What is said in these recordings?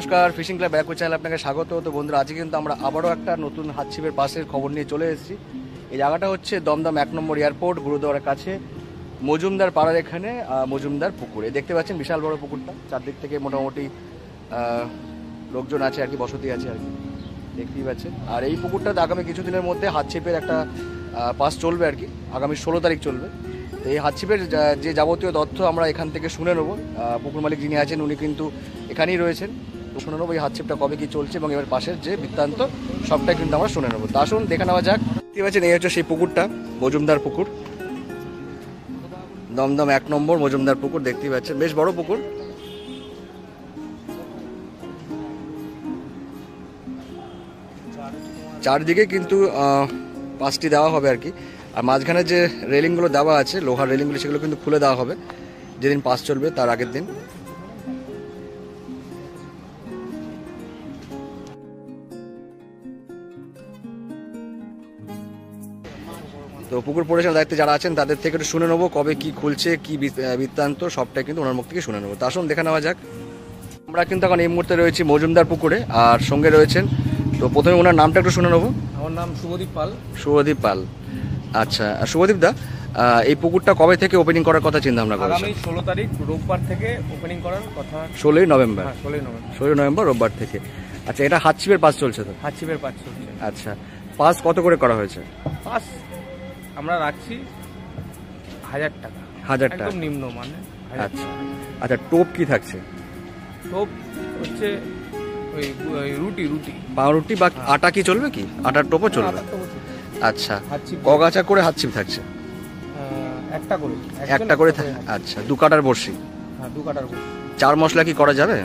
নমস্কার, fishing club back চ্যানেলে আপনাকে স্বাগত। তো বন্ধুরা, আজকে কিন্তু আমরা আবারও একটা নতুন হাতছিপের পাশের খবর নিয়ে চলে এসেছি। এই জায়গাটা হচ্ছে দমদম 1 নম্বর এয়ারপোর্ট গুরুদ্বারের কাছে মজুমদার পাড়ার এখানে মজুমদার পুকুরে দেখতে পাচ্ছেন বিশাল বড় পুকুরটা। চারদিক থেকে মোটামুটি লোকজন আছে আর কি, বসতি আছে আর কি, দেখতেই পাচ্ছেন। আর এই পুকুরটাতে আগামী কিছুদিনের মধ্যে হাতছিপের একটা পাস চলবে আর কি, আগামী 16 তারিখ চলবে। তো এই হাতছিপের যে যাবতীয় তথ্য আমরা এখান থেকে শুনে নেবো। পুকুর মালিক যিনি আছেন উনি কিন্তু এখানেই রয়েছেন। তো শুনে নেবো এই হাতছিপটা কবে কি চলছে এবং এবার পাশের যে বৃত্তান্ত সবটাই কিন্তু আমরা শুনে নেবো। তা আসুন দেখে নেওয়া যাক। দেখতে পাচ্ছেন এই হচ্ছে সেই পুকুরটা, মজুমদার পুকুর, দমদম 1 নম্বর মজুমদার পুকুর। দেখতেই পাচ্ছেন বেশ বড় পুকুর। চারদিকে কিন্তু পাঁচটি দেওয়া হবে আর কি। আর মাঝখানে যে রেলিংগুলো দেওয়া আছে, লোহার রেলিংগুলো, সেগুলো কিন্তু খুলে দেওয়া হবে যেদিন পাস চলবে তার আগের দিন। তো পুকুর পরিচালনার দায়িত্বে যারা আছেন তাদের থেকে একটু শুনে নেবো কবে কি খুলছে, কি বৃত্তান্ত, সবটাই কিন্তু ওনার মুখ থেকে শুনে নেবো। তা আসুন দেখে নেওয়া যাক। আমরা কিন্তু এখন এই মুহূর্তে রয়েছি মজুমদার পুকুরে, আর সঙ্গে রয়েছেন, তো প্রথমে ওনার নামটা একটু শুনে নেবো। আমার নাম শুভদীপ পাল। শুভদীপ পাল, আচ্ছা। শুভদীপ দা, এই পুকুরটা কবে থেকে ওপেনিং করার কথা চিন্তা ভাবনা করেছেন? আগামী 16 তারিখ রোববার থেকে ওপেনিং করার কথা। 16 নভেম্বর? 16 নভেম্বর রোববার থেকে। আচ্ছা, এটা হাতছিপের পাস চলছে তো? হাতছিপের পাস চলছে। আচ্ছা, পাস কত করে করা হয়েছে? পাস আমরা রাখছি 1000 টাকা। 1000 টাকা একদম নিম্ন মানে। আচ্ছা আচ্ছা, টোপ কি থাকছে? টোপ হচ্ছে ওই রুটি পাউরুটি বা আটা কি চলবে? কি আটার টোপও চলবে? আচ্ছা, কগাছা করে হাতছিপ থাকছে? একটা করে। আচ্ছা, 2 কাটার বড়শি? হ্যাঁ, 2 কাটার বড়শি। 4 মশলা কি করা যাবে?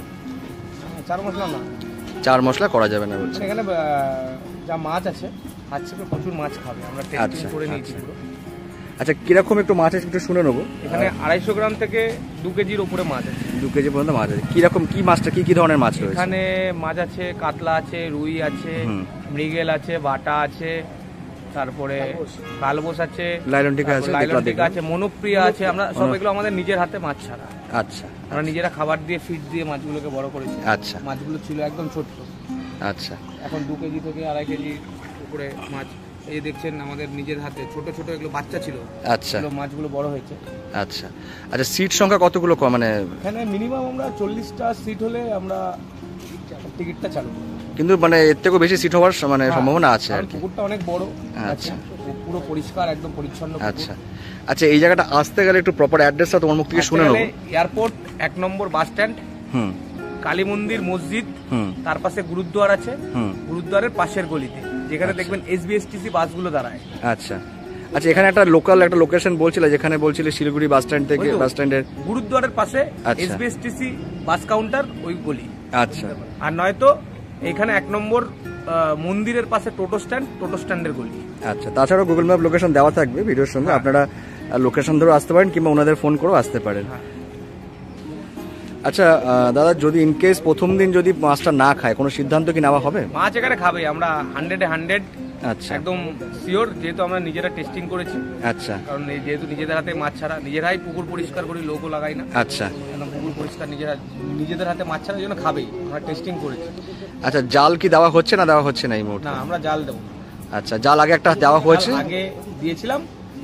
4 মশলা না, 4 মশলা করা যাবে না বলছি। এখানে যা মাছ আছে, হাতছিপে প্রচুর মাছ খাবে, আমরা টেস্টিং করে নিয়েছি পুরো। আচ্ছা, কিরকম একটু মাছ আছে একটু শুনে নেবো। এখানে 250 গ্রাম থেকে 2 কেজির উপরে মাছ আছে। 2 কেজি পর্যন্ত মাছ আছে। কিরকম কি মাছটা, কি ধরনের মাছ রয়েছে? এখানে মাছ আছে, কাতলা আছে, রুই আছে, মৃগেল আছে, বাটা আছে, তারপরে কালবোস আছে, লাইলনটিকা আছে, মনোপ্রিয়া আছে। আমরা সব এগুলো আমাদের নিজের হাতে মাছ ছাড়া। আচ্ছা, আমরা নিজেরা খাবার দিয়ে ফিড দিয়ে মাছগুলোকে বড় করেছি। আচ্ছা, মাছগুলো ছিল একদম ছোট। আচ্ছা, এখন 2 কেজি থেকে 2.5 কেজি উপরে মাছ। এই দেখছেন আমাদের নিজের হাতে ছোট ছোট এগুলো বাচ্চা ছিল। আচ্ছা, মাছগুলো বড় হয়েছে। আচ্ছা আচ্ছা, সিট সংখ্যা কতগুলো? মানে এখানে মিনিমাম আমরা 40টা সিট হলে আমরা টিকিটটা চালু করি, কিন্তু মানে এর থেকেও বেশি সিট হওয়ার মানে সম্ভাবনা আছে আর কি। পুকুরটা অনেক বড়। আচ্ছা, পুরো পরিষ্কার, একদম পরিচ্ছন্ন। আচ্ছা আচ্ছা, এই জায়গাটা আসতে গেলে একটু প্রপার অ্যাড্রেসটা তোমার মুখ থেকে শুনে নেব। এয়ারপোর্ট 1 নম্বর বাস স্ট্যান্ড, কালী মন্দির মসজিদ, তার পাশে গুরুদ্বার আছে, গুরুদ্বারের পাশের গলিতে যেখানে দেখবেন এসবিএসটিসি বাসগুলো দাঁড়ায়। আচ্ছা আচ্ছা, এখানে একটা লোকাল একটা লোকেশন বলছিল, যেখানে বলছিলে শিলিগুড়ি বাস স্ট্যান্ড থেকে বাস স্ট্যান্ডের গুরুদ্বারের পাশে এসবিএসটিসি বাস কাউন্টার, ওই গলি। আচ্ছা, আর নয়তো এখানে 1 নম্বর মন্দিরের পাশে টোটো স্ট্যান্ডের গলি। আচ্ছা, তাছাড়াও গুগল ম্যাপ লোকেশন দেওয়া থাকবে ভিডিওর সঙ্গে, আপনারা লোকেশন ধরে আসতে পারেন কিংবা ওনাদের ফোন করেও আসতে পারেন। আচ্ছা দাদা, যদি ইনকেস প্রথম দিন যদি মাছটা না খায়, কোনো সিদ্ধান্ত কি নেওয়া হবে? মাছ এখানে খাবে, আমরা 100 আচ্ছা, একদম শিওর, যেহেতু আমরা নিজেরা টেস্টিং করেছি। আচ্ছা, কারণ যেহেতু নিজেদের হাতে মাছ ছাড়া, নিজেরাই পুকুর পরিষ্কার করি, লোকও লাগাই না। আচ্ছা, পুকুর পরিষ্কার নিজেদের হাতে মাছ ছাড়ার জন্য খাবেই, আমরা টেস্টিং করেছি। আচ্ছা, জাল কি দেওয়া হচ্ছে না দেওয়া হচ্ছে না এই মুহূর্তে? না, আমরা জাল দেবো। আচ্ছা, জাল আগে একটা দেওয়া হয়েছে, আগে দিয়েছিলাম,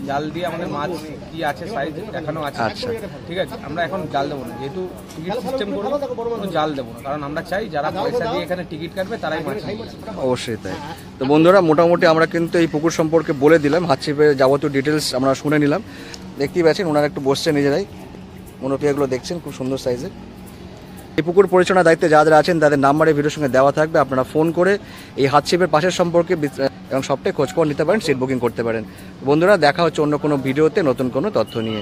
জাল দিয়ে আমাদের মাছ কি আছে সাইজ দেখানো আছে। আচ্ছা, ঠিক আছে, আমরা এখন জাল দেবো না, যেহেতু টিকিট সিস্টেম করবো, জাল দেবো না, কারণ আমরা চাই যারা পয়সা দিয়ে এখানে টিকিট কাটবে তারাই মাছ খাবে। অবশ্যই তাই। তো বন্ধুরা, মোটামুটি আমরা কিন্তু এই পুকুর সম্পর্কে বলে দিলাম, হাতছিপের যাবতীয় ডিটেলস আমরা শুনে নিলাম। দেখতেই পাচ্ছেন ওনারা একটু বসছে নিজেরাই, মনোপিয়াগুলো দেখছেন খুব সুন্দর সাইজের। এই পুকুর পরিচালনার দায়িত্বে যারা আছেন তাদের নাম্বারে ভিডিওর সঙ্গে দেওয়া থাকবে, আপনারা ফোন করে এই হাতছিপের পাশের সম্পর্কে এবং সবটাই খোঁজখবর নিতে পারেন, সিট বুকিং করতে পারেন। বন্ধুরা, দেখা হচ্ছে অন্য কোনো ভিডিওতে নতুন কোনো তথ্য নিয়ে।